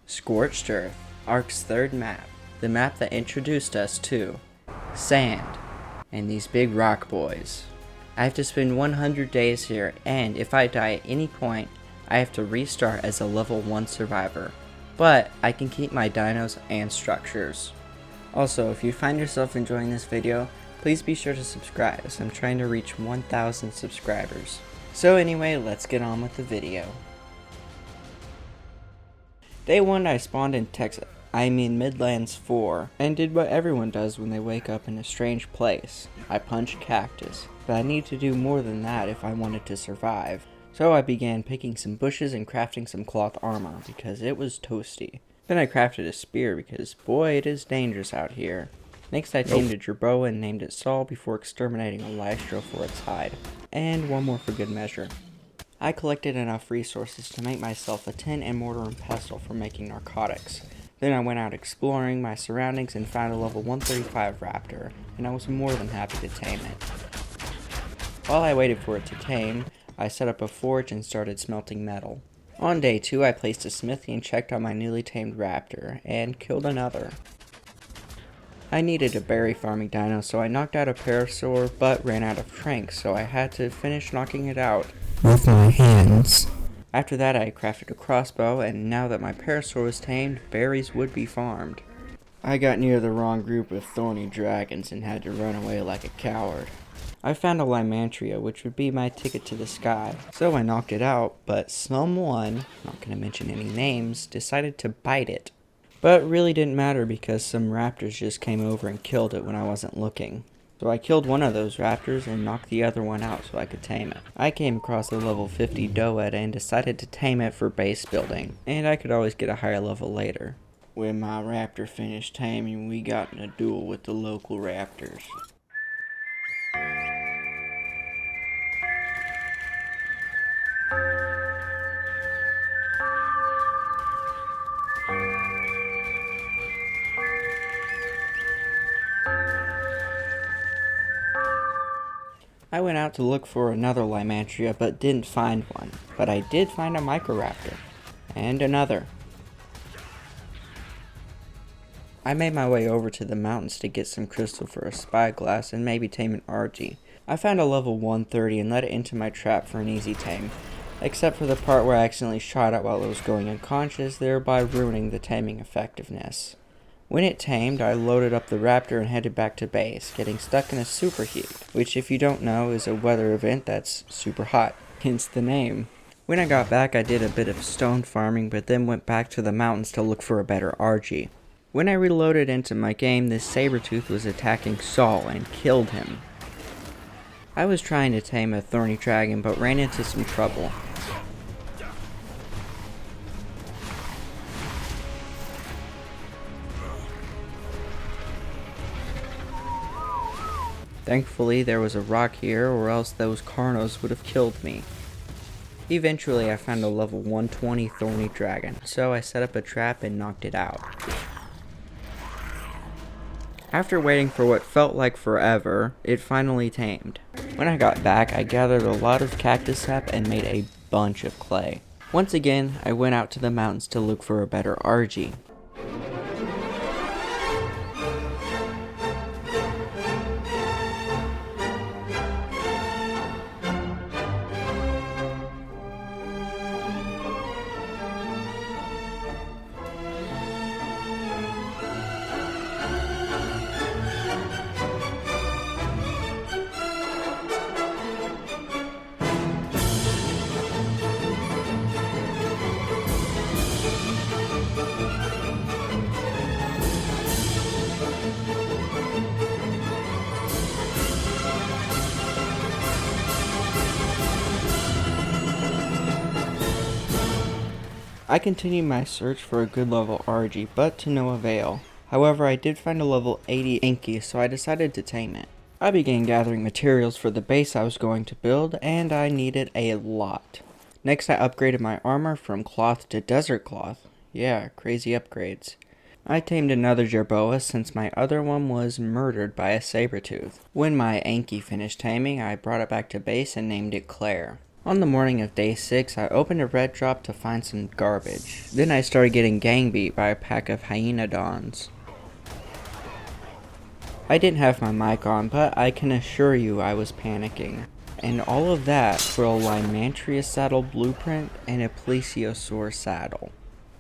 Scorched Earth, Ark's third map, the map that introduced us to sand and these big rock boys. I have to spend 100 days here, and if I die at any point, I have to restart as a level 1 survivor. But I can keep my dinos and structures. Also, if you find yourself enjoying this video, please be sure to subscribe as I'm trying to reach 1,000 subscribers. So anyway, let's get on with the video. Day 1 I spawned in Midlands 4, and did what everyone does when they wake up in a strange place. I punched cactus, but I need to do more than that if I wanted to survive. So I began picking some bushes and crafting some cloth armor because it was toasty. Then I crafted a spear because boy it is dangerous out here. Next I tamed a jerboa and named it Saul before exterminating a lystro for its hide. And one more for good measure. I collected enough resources to make myself a tin and mortar and pestle for making narcotics. Then I went out exploring my surroundings and found a level 135 raptor, and I was more than happy to tame it. While I waited for it to tame, I set up a forge and started smelting metal. On day 2 I placed a smithy and checked on my newly tamed raptor, and killed another. I needed a berry farming dino, so I knocked out a parasaur but ran out of tranks, so I had to finish knocking it out with my hands. After that I crafted a crossbow, and now that my parasaur was tamed, berries would be farmed. I got near the wrong group of thorny dragons and had to run away like a coward. I found a lymantria, which would be my ticket to the sky, so I knocked it out, but someone, not gonna mention any names, decided to bite it. But really didn't matter because some raptors just came over and killed it when I wasn't looking. So I killed one of those raptors and knocked the other one out so I could tame it. I came across a level 50 doed and decided to tame it for base building, and I could always get a higher level later. When my raptor finished taming, we got in a duel with the local raptors. I went out to look for another lymantria but didn't find one, but I did find a microraptor, and another. I made my way over to the mountains to get some crystal for a spyglass and maybe tame an Argy. I found a level 130 and let it into my trap for an easy tame, except for the part where I accidentally shot it while it was going unconscious, thereby ruining the taming effectiveness. When it tamed, I loaded up the raptor and headed back to base, getting stuck in a superheat, which if you don't know is a weather event that's super hot, hence the name. When I got back I did a bit of stone farming, but then went back to the mountains to look for a better RG. When I reloaded into my game, this saber-tooth was attacking Saul and killed him. I was trying to tame a thorny dragon but ran into some trouble. Thankfully there was a rock here, or else those carnos would have killed me. Eventually I found a level 120 thorny dragon, so I set up a trap and knocked it out. After waiting for what felt like forever, it finally tamed. When I got back I gathered a lot of cactus sap and made a bunch of clay. Once again I went out to the mountains to look for a better RG. I continued my search for a good level RG, but to no avail. However, I did find a level 80 Inky, so I decided to tame it. I began gathering materials for the base I was going to build, and I needed a lot. Next I upgraded my armor from cloth to desert cloth. Yeah, crazy upgrades. I tamed another jerboa since my other one was murdered by a saber-tooth. When my Anki finished taming, I brought it back to base and named it Claire. On the morning of day 6, I opened a red drop to find some garbage. Then I started getting gang beat by a pack of hyenodons. I didn't have my mic on, but I can assure you I was panicking. And all of that for a Lymantria saddle blueprint and a plesiosaur saddle.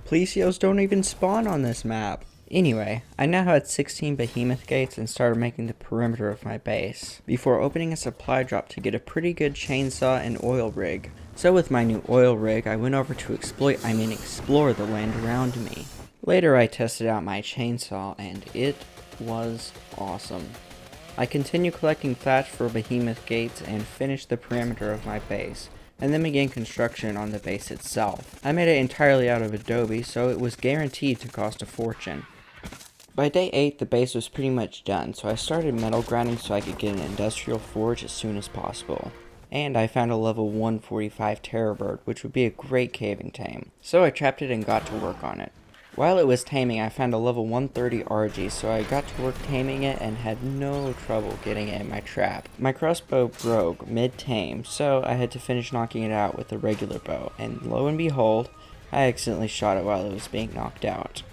Plesios don't even spawn on this map. Anyway, I now had 16 behemoth gates and started making the perimeter of my base, before opening a supply drop to get a pretty good chainsaw and oil rig. So with my new oil rig, I went over to explore the land around me. Later I tested out my chainsaw and it was awesome. I continued collecting thatch for behemoth gates and finished the perimeter of my base, and then began construction on the base itself. I made it entirely out of adobe, so it was guaranteed to cost a fortune. By day 8, the base was pretty much done, so I started metal grinding so I could get an industrial forge as soon as possible. And I found a level 145 terror bird, which would be a great caving tame. So I trapped it and got to work on it. While it was taming, I found a level 130 RG, so I got to work taming it and had no trouble getting it in my trap. My crossbow broke mid-tame, so I had to finish knocking it out with a regular bow, and lo and behold, I accidentally shot it while it was being knocked out.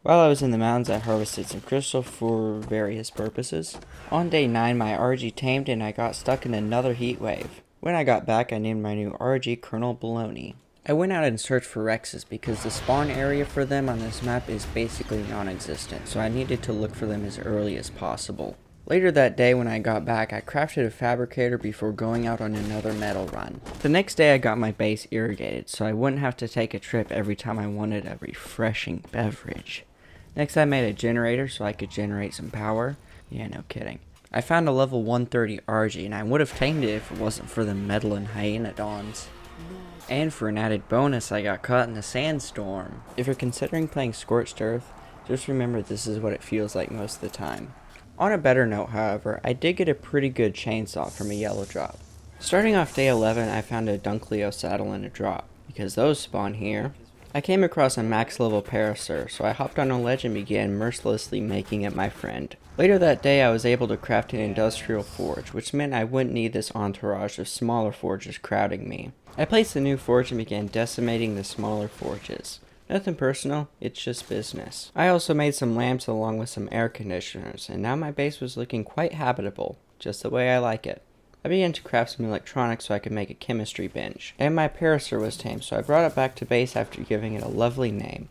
While I was in the mountains, I harvested some crystal for various purposes. On day 9, my RG tamed and I got stuck in another heat wave. When I got back, I named my new RG Colonel Baloney. I went out and searched for Rexes because the spawn area for them on this map is basically non-existent, so I needed to look for them as early as possible. Later that day when I got back, I crafted a fabricator before going out on another metal run. The next day I got my base irrigated, so I wouldn't have to take a trip every time I wanted a refreshing beverage. Next I made a generator so I could generate some power. Yeah, no kidding. I found a level 130 RG and I would have tamed it if it wasn't for the metal and hyenodons. And for an added bonus, I got caught in a sandstorm. If you're considering playing Scorched Earth, just remember this is what it feels like most of the time. On a better note, however, I did get a pretty good chainsaw from a yellow drop. Starting off day 11, I found a Dunkleo saddle in a drop, because those spawn here. I came across a max level parasaur, so I hopped on a ledge and began mercilessly making it my friend. Later that day I was able to craft an industrial forge, which meant I wouldn't need this entourage of smaller forges crowding me. I placed the new forge and began decimating the smaller forges. Nothing personal, it's just business. I also made some lamps along with some air conditioners, and now my base was looking quite habitable, just the way I like it. I began to craft some electronics so I could make a chemistry bench, and my parasaur was tamed, so I brought it back to base after giving it a lovely name.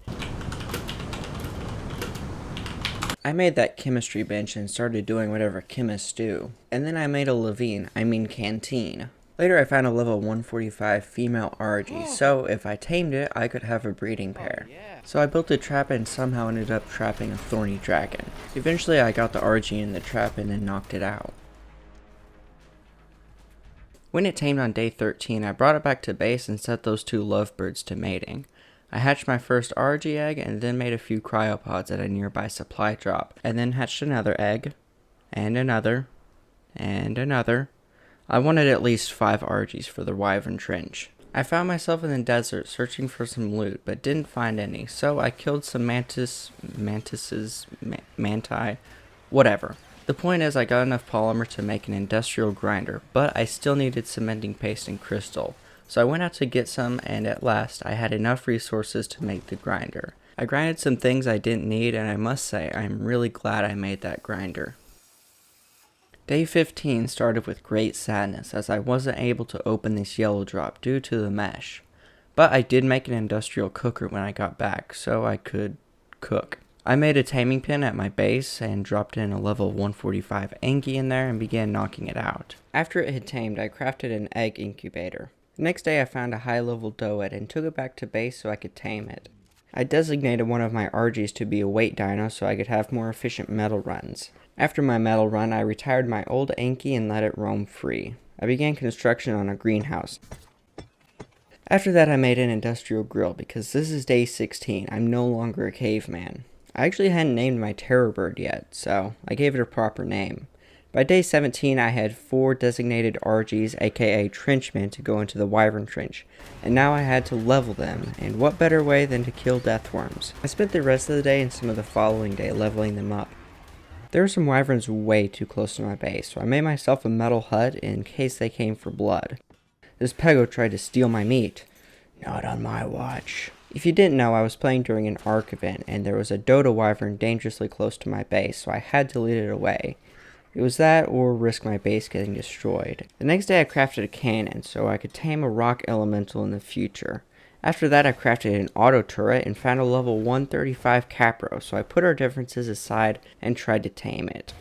I made that chemistry bench and started doing whatever chemists do, and then I made a canteen. Later I found a level 145 female RG, so if I tamed it, I could have a breeding pair. So I built a trap and somehow ended up trapping a thorny dragon. Eventually I got the RG in the trap and then knocked it out. When it tamed on day 13, I brought it back to base and set those two lovebirds to mating. I hatched my first RG egg and then made a few cryopods at a nearby supply drop, and then hatched another egg, and another, and another. I wanted at least 5 RGs for the Wyvern Trench. I found myself in the desert searching for some loot, but didn't find any, so I killed some manti, whatever. The point is I got enough polymer to make an industrial grinder, but I still needed cementing paste and crystal. So I went out to get some, and at last I had enough resources to make the grinder. I grinded some things I didn't need, and I must say I am really glad I made that grinder. Day 15 started with great sadness as I wasn't able to open this yellow drop due to the mesh. But I did make an industrial cooker when I got back, so I could cook. I made a taming pin at my base and dropped in a level 145 Anki in there and began knocking it out. After it had tamed, I crafted an egg incubator. The next day I found a high level doed and took it back to base so I could tame it. I designated one of my RGs to be a weight dino so I could have more efficient metal runs. After my metal run, I retired my old Anki and let it roam free. I began construction on a greenhouse. After that I made an industrial grill because this is day 16, I'm no longer a caveman. I actually hadn't named my terror bird yet, so I gave it a proper name. By day 17 I had 4 designated RGs aka trenchmen to go into the Wyvern Trench, and now I had to level them, and what better way than to kill deathworms. I spent the rest of the day and some of the following day leveling them up. There were some wyverns way too close to my base, so I made myself a metal hut in case they came for blood. This pego tried to steal my meat. Not on my watch. If you didn't know, I was playing during an Ark event, and there was a dodo wyvern dangerously close to my base, so I had to lead it away. It was that or risk my base getting destroyed. The next day I crafted a cannon, so I could tame a rock elemental in the future. After that I crafted an auto turret and found a level 135 capro, so I put our differences aside and tried to tame it.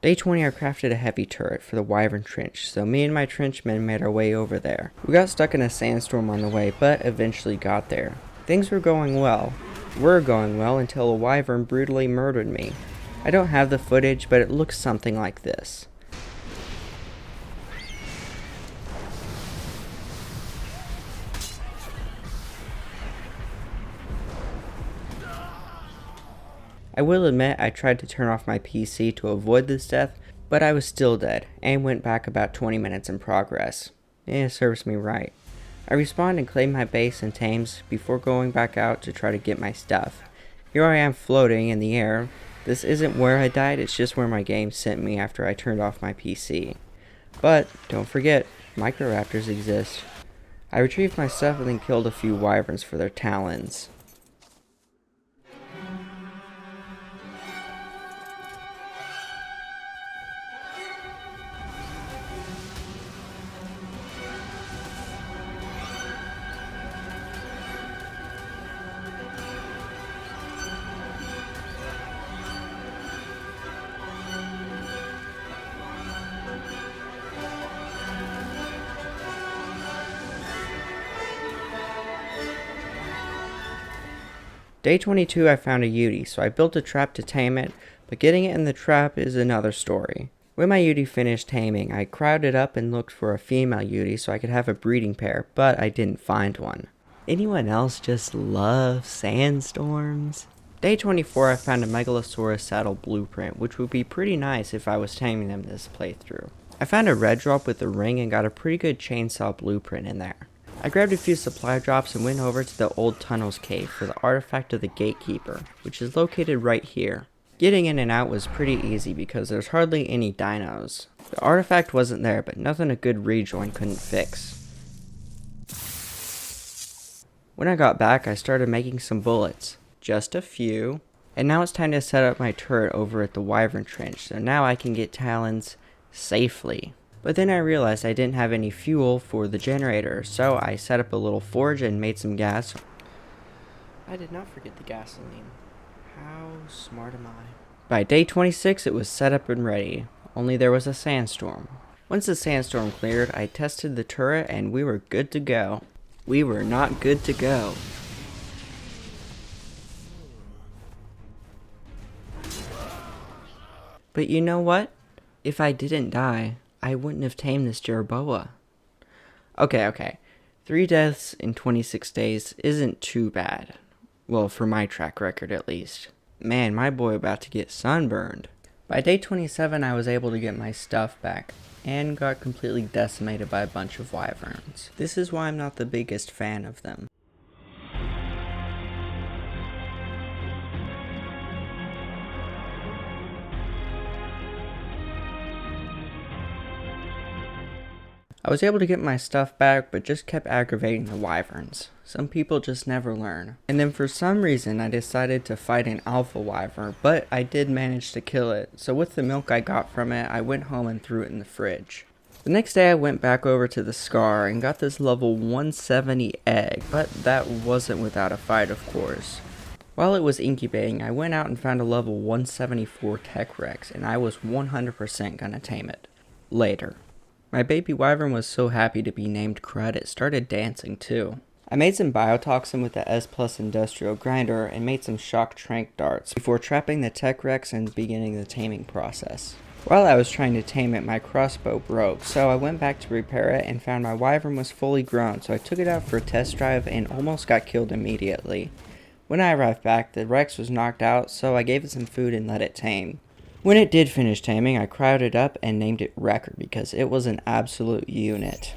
Day 20 I crafted a heavy turret for the wyvern trench, so me and my trenchmen made our way over there. We got stuck in a sandstorm on the way, but eventually got there. Things were going well until a wyvern brutally murdered me. I don't have the footage, but it looks something like this. I will admit I tried to turn off my PC to avoid this death, but I was still dead, and went back about 20 minutes in progress. It serves me right. I respawned and claimed my base and tames before going back out to try to get my stuff. Here I am floating in the air. This isn't where I died, it's just where my game sent me after I turned off my PC. But, don't forget, microraptors exist. I retrieved my stuff and then killed a few wyverns for their talons. Day 22 I found a Yeti, so I built a trap to tame it, but getting it in the trap is another story. When my Yeti finished taming, I crowded up and looked for a female Yeti so I could have a breeding pair, but I didn't find one. Anyone else just love sandstorms? Day 24 I found a Megalosaurus saddle blueprint, which would be pretty nice if I was taming them this playthrough. I found a red drop with a ring and got a pretty good chainsaw blueprint in there. I grabbed a few supply drops and went over to the old tunnels cave for the artifact of the gatekeeper, which is located right here. Getting in and out was pretty easy because there's hardly any dinos. The artifact wasn't there, but nothing a good rejoin couldn't fix. When I got back, I started making some bullets. Just a few. And now it's time to set up my turret over at the wyvern trench, so now I can get talons safely. But then I realized I didn't have any fuel for the generator, so I set up a little forge and made some gas. I did not forget the gasoline. How smart am I? By day 26 it was set up and ready, only there was a sandstorm. Once the sandstorm cleared, I tested the turret and we were good to go. We were not good to go. But you know what? If I didn't die, I wouldn't have tamed this jerboa. Okay. 3 deaths in 26 days isn't too bad. Well, for my track record at least. Man, my boy about to get sunburned. By day 27 I was able to get my stuff back, and got completely decimated by a bunch of wyverns. This is why I'm not the biggest fan of them. I was able to get my stuff back, but just kept aggravating the wyverns. Some people just never learn. And then for some reason I decided to fight an alpha wyvern, but I did manage to kill it. So with the milk I got from it, I went home and threw it in the fridge. The next day I went back over to the Scar and got this level 170 egg, but that wasn't without a fight, of course. While it was incubating, I went out and found a level 174 Tech Rex, and I was 100% gonna tame it. Later. My baby wyvern was so happy to be named Crud it started dancing too. I made some biotoxin with the S Plus industrial grinder and made some shock trank darts before trapping the Tech Rex and beginning the taming process. While I was trying to tame it, my crossbow broke, so I went back to repair it and found my wyvern was fully grown, so I took it out for a test drive and almost got killed immediately. When I arrived back, the Rex was knocked out, so I gave it some food and let it tame. When it did finish taming, I crowded up and named it Wrecker because it was an absolute unit.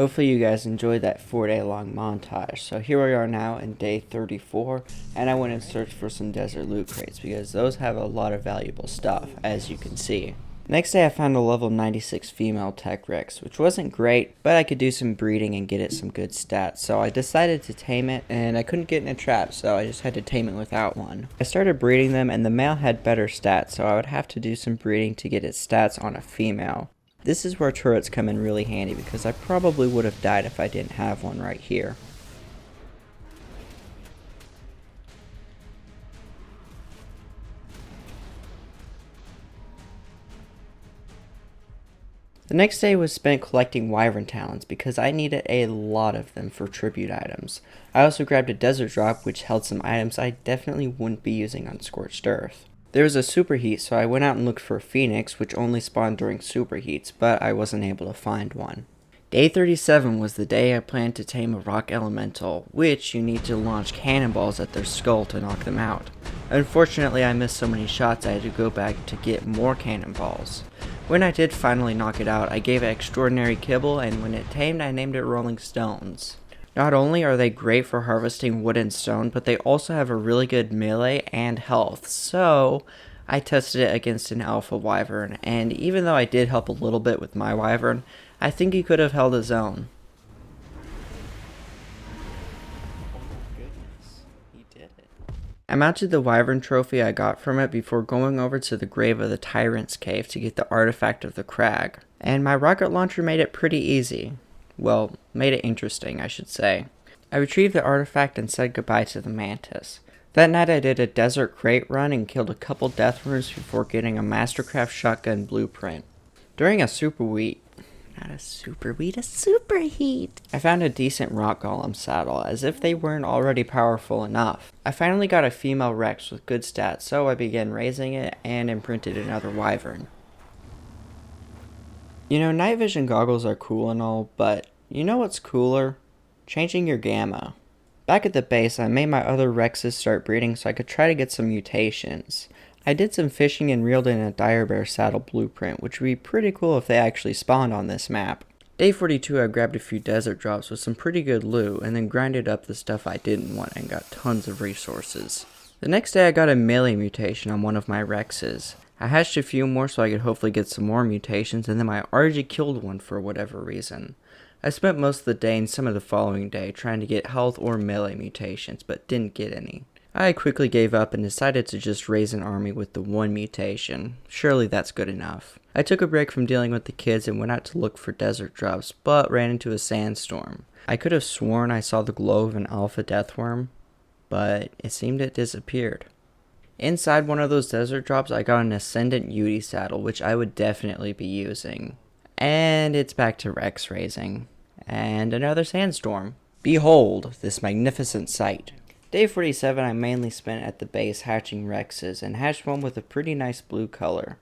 Hopefully you guys enjoyed that 4-day long montage. So here we are now in day 34, and I went and searched for some desert loot crates because those have a lot of valuable stuff, as you can see. Next day I found a level 96 female tech rex, which wasn't great, but I could do some breeding and get it some good stats, so I decided to tame it, and I couldn't get in a trap, so I just had to tame it without one. I started breeding them, and the male had better stats, so I would have to do some breeding to get its stats on a female. This is where turrets come in really handy, because I probably would have died if I didn't have one right here. The next day was spent collecting wyvern talons because I needed a lot of them for tribute items. I also grabbed a desert drop which held some items I definitely wouldn't be using on Scorched Earth. There was a superheat, so I went out and looked for a phoenix, which only spawned during superheats, but I wasn't able to find one. Day 37 was the day I planned to tame a rock elemental, which you need to launch cannonballs at their skull to knock them out. Unfortunately, I missed so many shots I had to go back to get more cannonballs. When I did finally knock it out, I gave it extraordinary kibble, and when it tamed, I named it Rolling Stones. Not only are they great for harvesting wood and stone, but they also have a really good melee and health, so I tested it against an alpha wyvern, and even though I did help a little bit with my wyvern, I think he could have held his own. I mounted the wyvern trophy I got from it before going over to the grave of the tyrant's cave to get the artifact of the crag, and my rocket launcher made it pretty easy. Well, made it interesting, I should say. I retrieved the artifact and said goodbye to the mantis. That night I did a desert crate run and killed a couple deathworms before getting a mastercraft shotgun blueprint. During a superheat, I found a decent rock golem saddle, as if they weren't already powerful enough. I finally got a female rex with good stats, so I began raising it and imprinted another wyvern. You know, night vision goggles are cool and all, but you know what's cooler? Changing your gamma. Back at the base, I made my other rexes start breeding so I could try to get some mutations. I did some fishing and reeled in a dire bear saddle blueprint, which would be pretty cool if they actually spawned on this map. Day 42 I grabbed a few desert drops with some pretty good loot, and then grinded up the stuff I didn't want and got tons of resources. The next day I got a melee mutation on one of my rexes. I hatched a few more so I could hopefully get some more mutations, and then my RG killed one for whatever reason. I spent most of the day and some of the following day trying to get health or melee mutations, but didn't get any. I quickly gave up and decided to just raise an army with the one mutation. Surely that's good enough. I took a break from dealing with the kids and went out to look for desert drops, but ran into a sandstorm. I could have sworn I saw the glow of an alpha deathworm, but it seemed it disappeared. Inside one of those desert drops I got an ascendant Yudi saddle, which I would definitely be using. And it's back to Rex raising. And another sandstorm. Behold this magnificent sight. Day 47 I mainly spent at the base hatching rexes, and hatched one with a pretty nice blue color.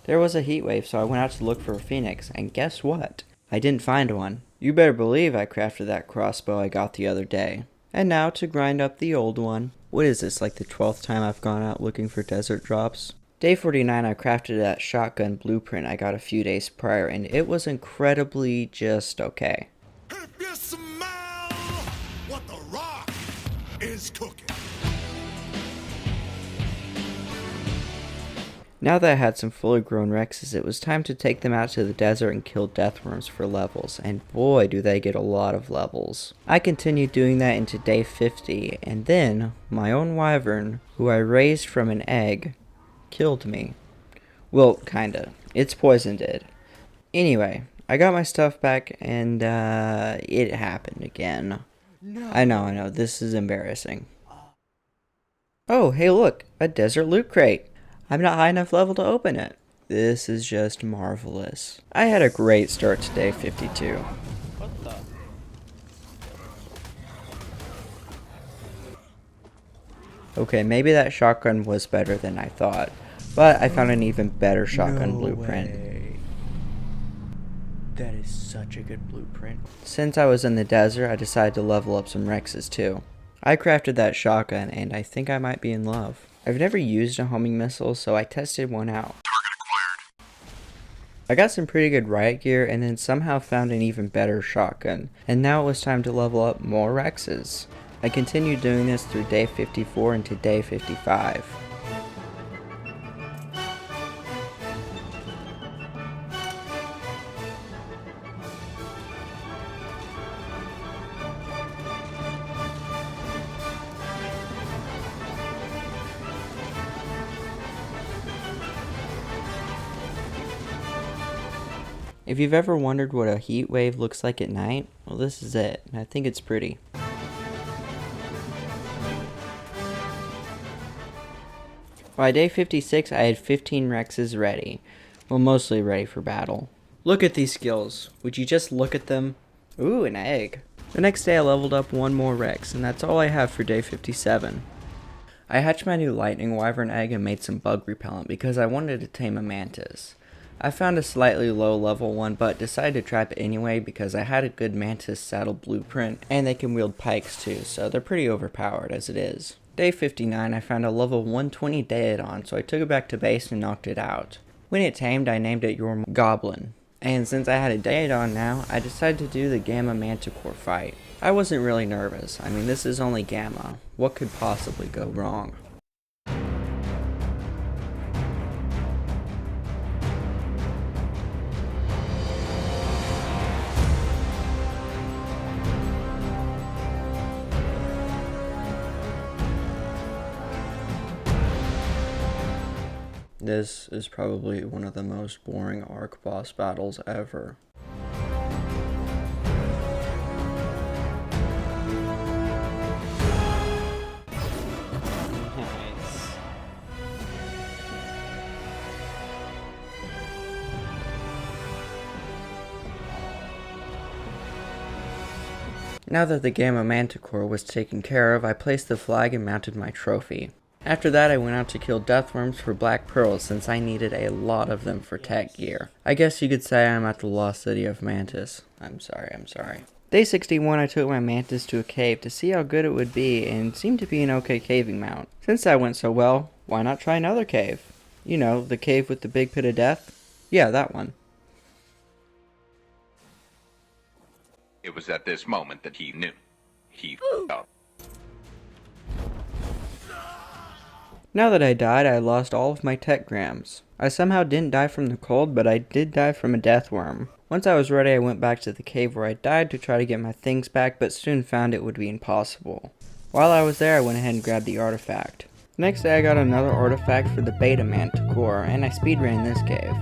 There was a heat wave, so I went out to look for a phoenix, and guess what? I didn't find one. You better believe I crafted that crossbow I got the other day. And now to grind up the old one. What is this, like the 12th time I've gone out looking for desert drops? Day 49 I crafted that shotgun blueprint I got a few days prior, and it was incredibly just okay. If you smell what the rock is cooking. Now that I had some fully grown rexes, it was time to take them out to the desert and kill deathworms for levels, and boy do they get a lot of levels. I continued doing that into day 50, and then my own wyvern, who I raised from an egg, killed me. Well, kinda. Its poison did. Anyway, I got my stuff back, and it happened again. No. I know, this is embarrassing. Oh, hey look, a desert loot crate. I'm not high enough level to open it. This is just marvelous. I had a great start to day 52. What the? Okay, maybe that shotgun was better than I thought, but I found an even better shotgun blueprint. Way. That is such a good blueprint. Since I was in the desert, I decided to level up some rexes too. I crafted that shotgun, and I think I might be in love. I've never used a homing missile, so I tested one out. I got some pretty good riot gear and then somehow found an even better shotgun, and now it was time to level up more Rexes. I continued doing this through day 54 into day 55. If you've ever wondered what a heat wave looks like at night, well, this is it, and I think it's pretty. By day 56, I had 15 Rexes ready. Well, mostly ready for battle. Look at these skills. Would you just look at them? Ooh, an egg. The next day I leveled up one more Rex, and that's all I have for day 57. I hatched my new lightning wyvern egg and made some bug repellent because I wanted to tame a mantis. I found a slightly low level one, but decided to trap it anyway because I had a good mantis saddle blueprint, and they can wield pikes too, so they're pretty overpowered as it is. Day 59, I found a level 120 Daedon, so I took it back to base and knocked it out. When it tamed, I named it your Goblin. And since I had a Daedon now, I decided to do the Gamma Manticore fight. I wasn't really nervous. I mean, this is only Gamma. What could possibly go wrong? This is probably one of the most boring Ark boss battles ever. Nice. Now that the Gamma Manticore was taken care of, I placed the flag and mounted my trophy. After that, I went out to kill deathworms for black pearls since I needed a lot of them for tech gear. I guess you could say I'm at the lost city of Mantis. I'm sorry. Day 61, I took my mantis to a cave to see how good it would be, and it seemed to be an okay caving mount. Since that went so well, why not try another cave? You know, the cave with the big pit of death? Yeah, that one. It was at this moment that he knew. He f***ed up. Now that I died, I lost all of my tech grams. I somehow didn't die from the cold, but I did die from a deathworm. Once I was ready, I went back to the cave where I died to try to get my things back, but soon found it would be impossible. While I was there, I went ahead and grabbed the artifact. The next day, I got another artifact for the beta manticore, and I speedran this cave.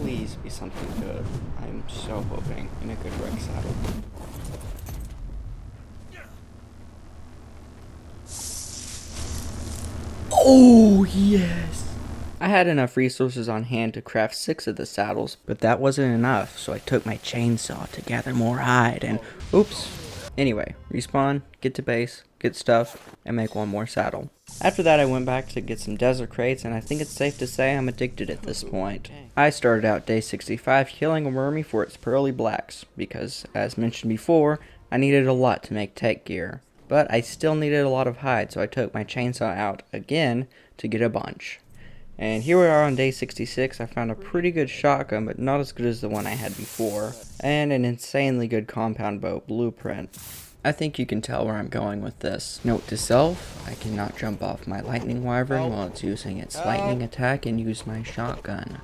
Please be something good. I'm so hoping in a good Rex saddle. Oh, yes! I had enough resources on hand to craft 6 of the saddles, but that wasn't enough, so I took my chainsaw to gather more hide and... Oops! Anyway, respawn, get to base, get stuff, and make one more saddle. After that, I went back to get some desert crates, and I think it's safe to say I'm addicted at this point. I started out day 65 killing a wormy for its pearly blacks, because, as mentioned before, I needed a lot to make tech gear. But I still needed a lot of hide, so I took my chainsaw out again to get a bunch. And here we are on day 66. I found a pretty good shotgun, but not as good as the one I had before, and an insanely good compound bow blueprint. I think you can tell where I'm going with this. Note to self, I cannot jump off my lightning wyvern while it's using its lightning attack and use my shotgun.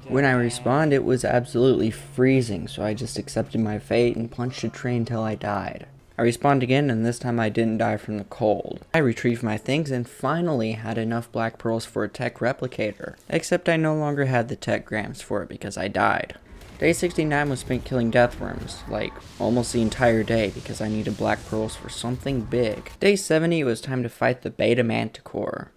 When I respawned, it was absolutely freezing, so I just accepted my fate and punched a tree until I died. I respawned again, and this time I didn't die from the cold. I retrieved my things and finally had enough black pearls for a tech replicator. Except I no longer had the tech grams for it because I died. Day 69 was spent killing deathworms, like almost the entire day because I needed black pearls for something big. Day 70 it was time to fight the beta manticore.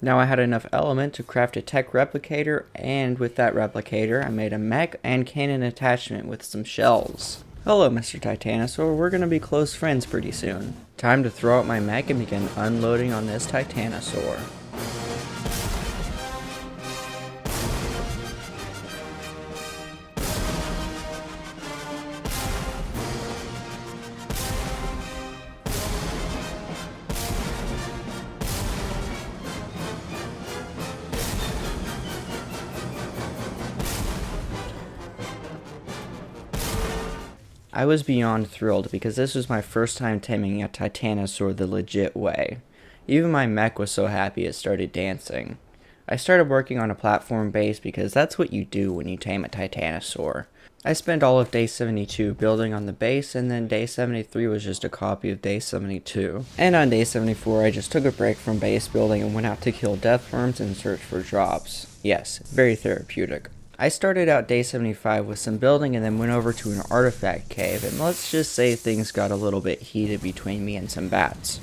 Now I had enough element to craft a tech replicator, and with that replicator I made a mech and cannon attachment with some shells. Hello Mr. Titanosaur, we're gonna be close friends pretty soon. Time to throw out my mech and begin unloading on this Titanosaur. I was beyond thrilled because this was my first time taming a Titanosaur the legit way. Even my mech was so happy it started dancing. I started working on a platform base because that's what you do when you tame a Titanosaur. I spent all of day 72 building on the base, and then day 73 was just a copy of day 72. And on day 74 I just took a break from base building and went out to kill deathworms and search for drops. Yes, very therapeutic. I started out day 75 with some building and then went over to an artifact cave, and let's just say things got a little bit heated between me and some bats.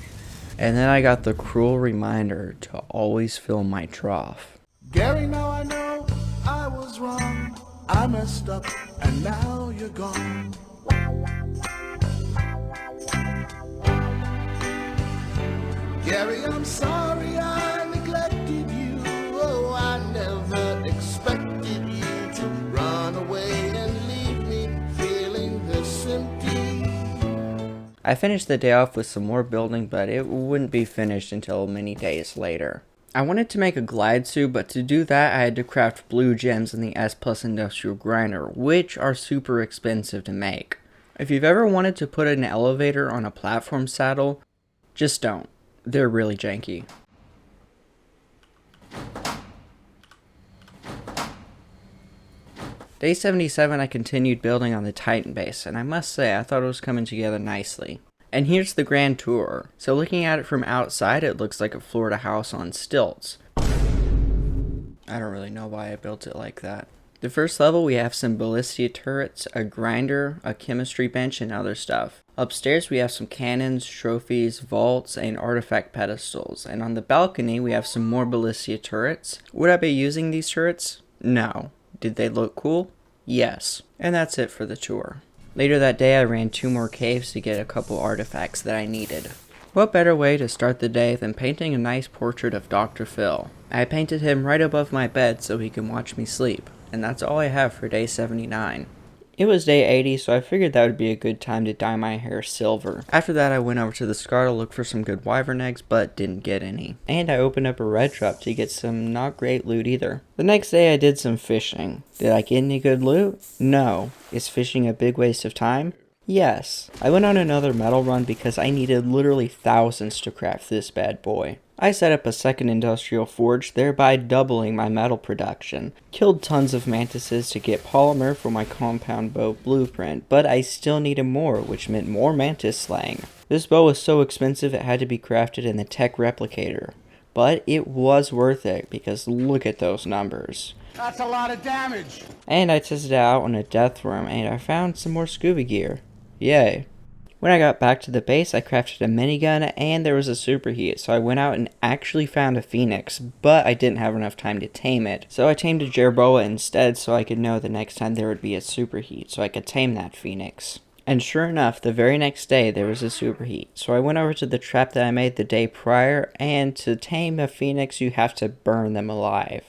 And then I got the cruel reminder to always fill my trough. Gary, now I know I was wrong. I messed up and now you're gone. Gary, I'm sorry I neglected you. Oh, I never expected you to run away and leave me feeling this empty. I finished the day off with some more building, but it wouldn't be finished until many days later. I wanted to make a glide suit, but to do that I had to craft blue gems in the S+ industrial grinder, which are super expensive to make. If you've ever wanted to put an elevator on a platform saddle, just don't. They're really janky. Day 77 I continued building on the Titan base, and I must say I thought it was coming together nicely. And here's the grand tour. So looking at it from outside, it looks like a Florida house on stilts. I don't really know why I built it like that. The first level we have some ballista turrets, a grinder, a chemistry bench, and other stuff. Upstairs we have some cannons, trophies, vaults, and artifact pedestals. And on the balcony we have some more ballista turrets. Would I be using these turrets? No. Did they look cool? Yes. And that's it for the tour. Later that day I ran 2 more caves to get a couple artifacts that I needed. What better way to start the day than painting a nice portrait of Dr. Phil? I painted him right above my bed so he can watch me sleep, and that's all I have for day 79. It was day 80, so I figured that would be a good time to dye my hair silver. After that I went over to the scar to look for some good wyvern eggs, but didn't get any. And I opened up a red trap to get some not great loot either. The next day I did some fishing. Did I get any good loot? No. Is fishing a big waste of time? Yes. I went on another metal run because I needed literally thousands to craft this bad boy. I set up a second industrial forge, thereby doubling my metal production. Killed tons of mantises to get polymer for my compound bow blueprint, but I still needed more, which meant more mantis slaying. This bow was so expensive it had to be crafted in the tech replicator. But it was worth it, because look at those numbers. That's a lot of damage. And I tested it out on a deathworm, and I found some more scuba gear. Yay. When I got back to the base, I crafted a minigun, and there was a superheat, so I went out and actually found a phoenix, but I didn't have enough time to tame it. So I tamed a jerboa instead so I could know the next time there would be a superheat, so I could tame that phoenix. And sure enough, the very next day there was a superheat, so I went over to the trap that I made the day prior, and to tame a phoenix you have to burn them alive.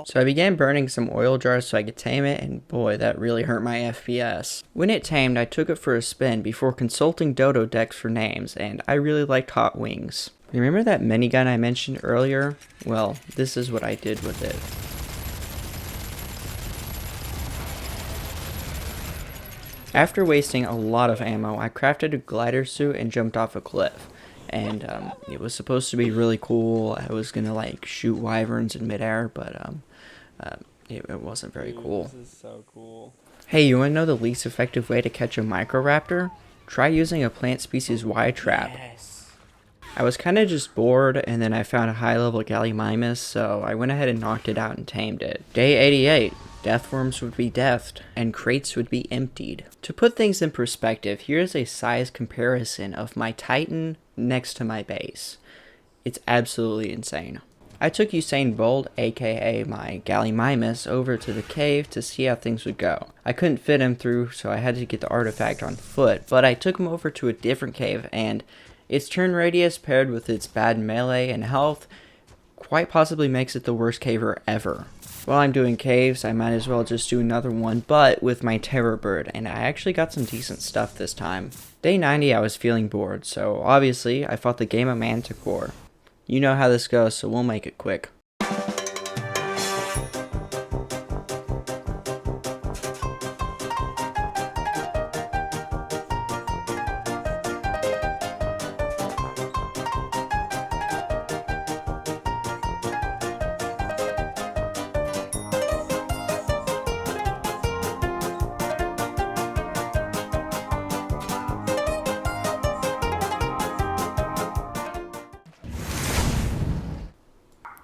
So I began burning some oil jars so I could tame it, and boy, that really hurt my FPS. When it tamed, I took it for a spin before consulting dodo decks for names, and I really liked Hot Wings. Remember that minigun I mentioned earlier? Well, this is what I did with it. After wasting a lot of ammo, I crafted a glider suit and jumped off a cliff. And it was supposed to be really cool. I was gonna like shoot wyverns in midair, but it wasn't very cool. This is so cool. Hey, you wanna know the least effective way to catch a microraptor? Try using a plant species Y trap. Yes. I was kind of just bored, and then I found a high-level Gallimimus, so I went ahead and knocked it out and tamed it. Day 88. Deathworms would be deathed, and crates would be emptied. To put things in perspective, here's a size comparison of my Titan next to my base. It's absolutely insane. I took Usain Bolt, aka my Gallimimus, over to the cave to see how things would go. I couldn't fit him through, so I had to get the artifact on foot, but I took him over to a different cave, and its turn radius paired with its bad melee and health quite possibly makes it the worst caver ever. While I'm doing caves, I might as well just do another one, but with my terror bird, and I actually got some decent stuff this time. Day 90 I was feeling bored, so obviously I fought the game of Manticore. You know how this goes, so we'll make it quick.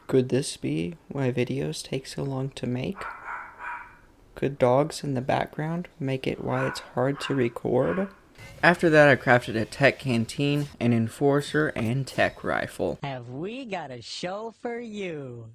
Could this be why videos take so long to make? Could dogs in the background make it why it's hard to record? After that, I crafted a tech canteen, an enforcer, and tech rifle. Have we got a show for you?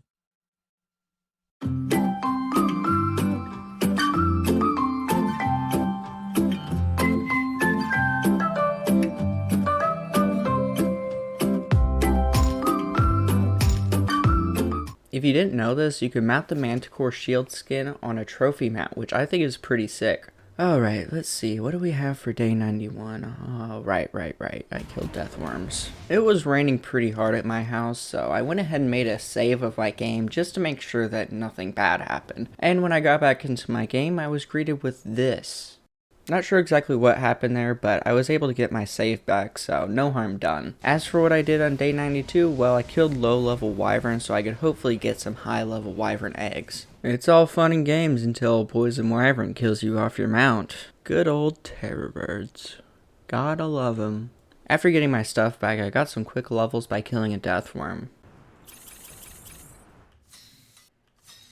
If you didn't know this, you can mount the Manticore shield skin on a trophy mount, which I think is pretty sick. Alright, let's see, what do we have for day 91? Oh, right, I killed deathworms. It was raining pretty hard at my house, so I went ahead and made a save of my game just to make sure that nothing bad happened. And when I got back into my game, I was greeted with this. Not sure exactly what happened there, but I was able to get my save back, so no harm done. As for what I did on day 92, well, I killed low-level wyverns so I could hopefully get some high-level wyvern eggs. It's all fun and games until a poison wyvern kills you off your mount. Good old terror birds. Gotta love 'em. After getting my stuff back, I got some quick levels by killing a deathworm.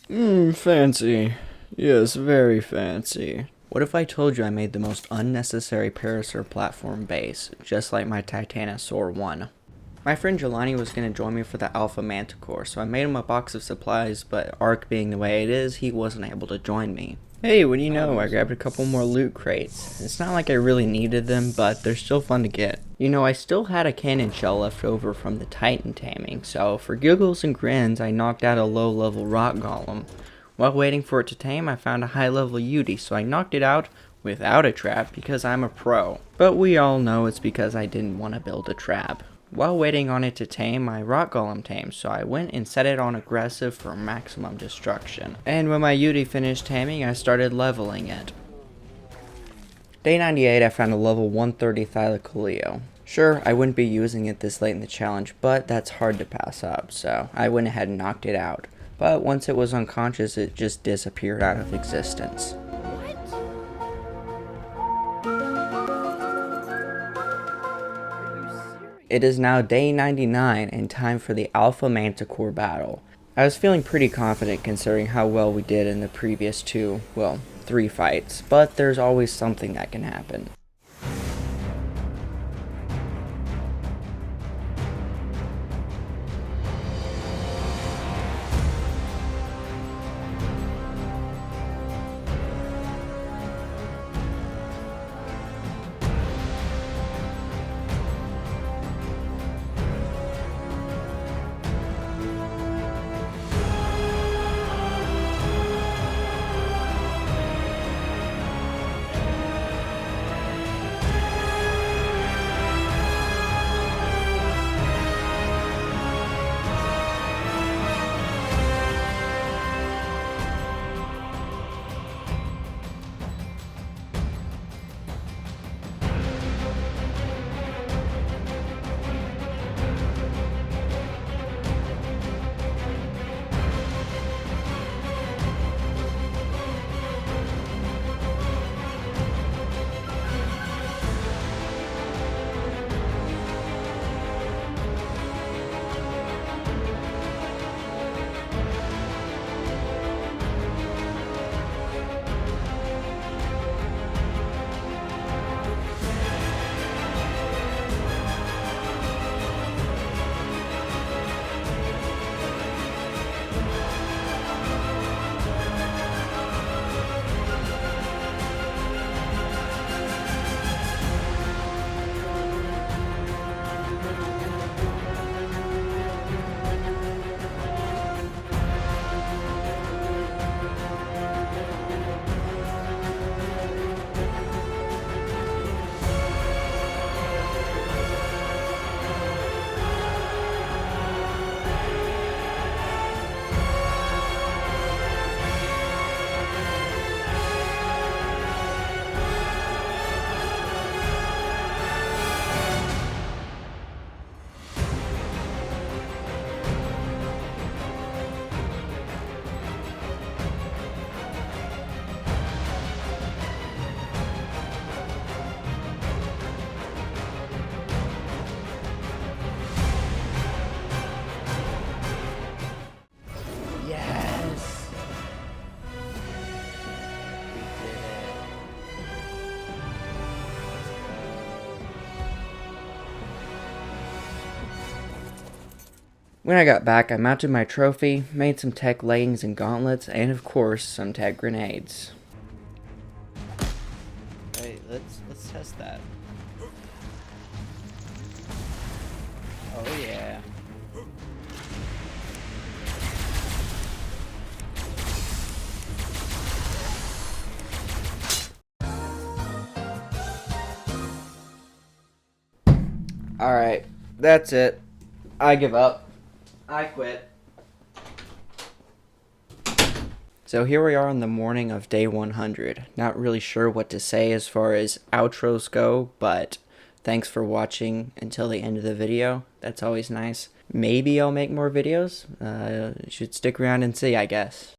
Fancy. Yes, very fancy. What if I told you I made the most unnecessary Parasaur platform base, just like my Titanosaur 1? My friend Jelani was going to join me for the Alpha Manticore, so I made him a box of supplies, but Ark being the way it is, he wasn't able to join me. Hey, what do you know, I grabbed a couple more loot crates. It's not like I really needed them, but they're still fun to get. You know, I still had a cannon shell left over from the Titan taming, so for giggles and grins, I knocked out a low-level rock golem. While waiting for it to tame, I found a high-level Yudi, so I knocked it out without a trap because I'm a pro. But we all know it's because I didn't want to build a trap. While waiting on it to tame, my rock golem tamed, so I went and set it on aggressive for maximum destruction. And when my Yudi finished taming, I started leveling it. Day 98, I found a level 130 Thylacoleo. Sure, I wouldn't be using it this late in the challenge, but that's hard to pass up, so I went ahead and knocked it out. But once it was unconscious, it just disappeared out of existence. It is now day 99 and time for the Alpha Manticore battle. I was feeling pretty confident considering how well we did in the previous 3 fights, but there's always something that can happen. When I got back, I mounted my trophy, made some tech leggings and gauntlets, and of course, some tech grenades. Wait, let's test that. Oh yeah. Alright, that's it. I give up. I quit. So here we are on the morning of day 100. Not really sure what to say as far as outros go, but thanks for watching until the end of the video. That's always nice. Maybe I'll make more videos. Should stick around and see, I guess.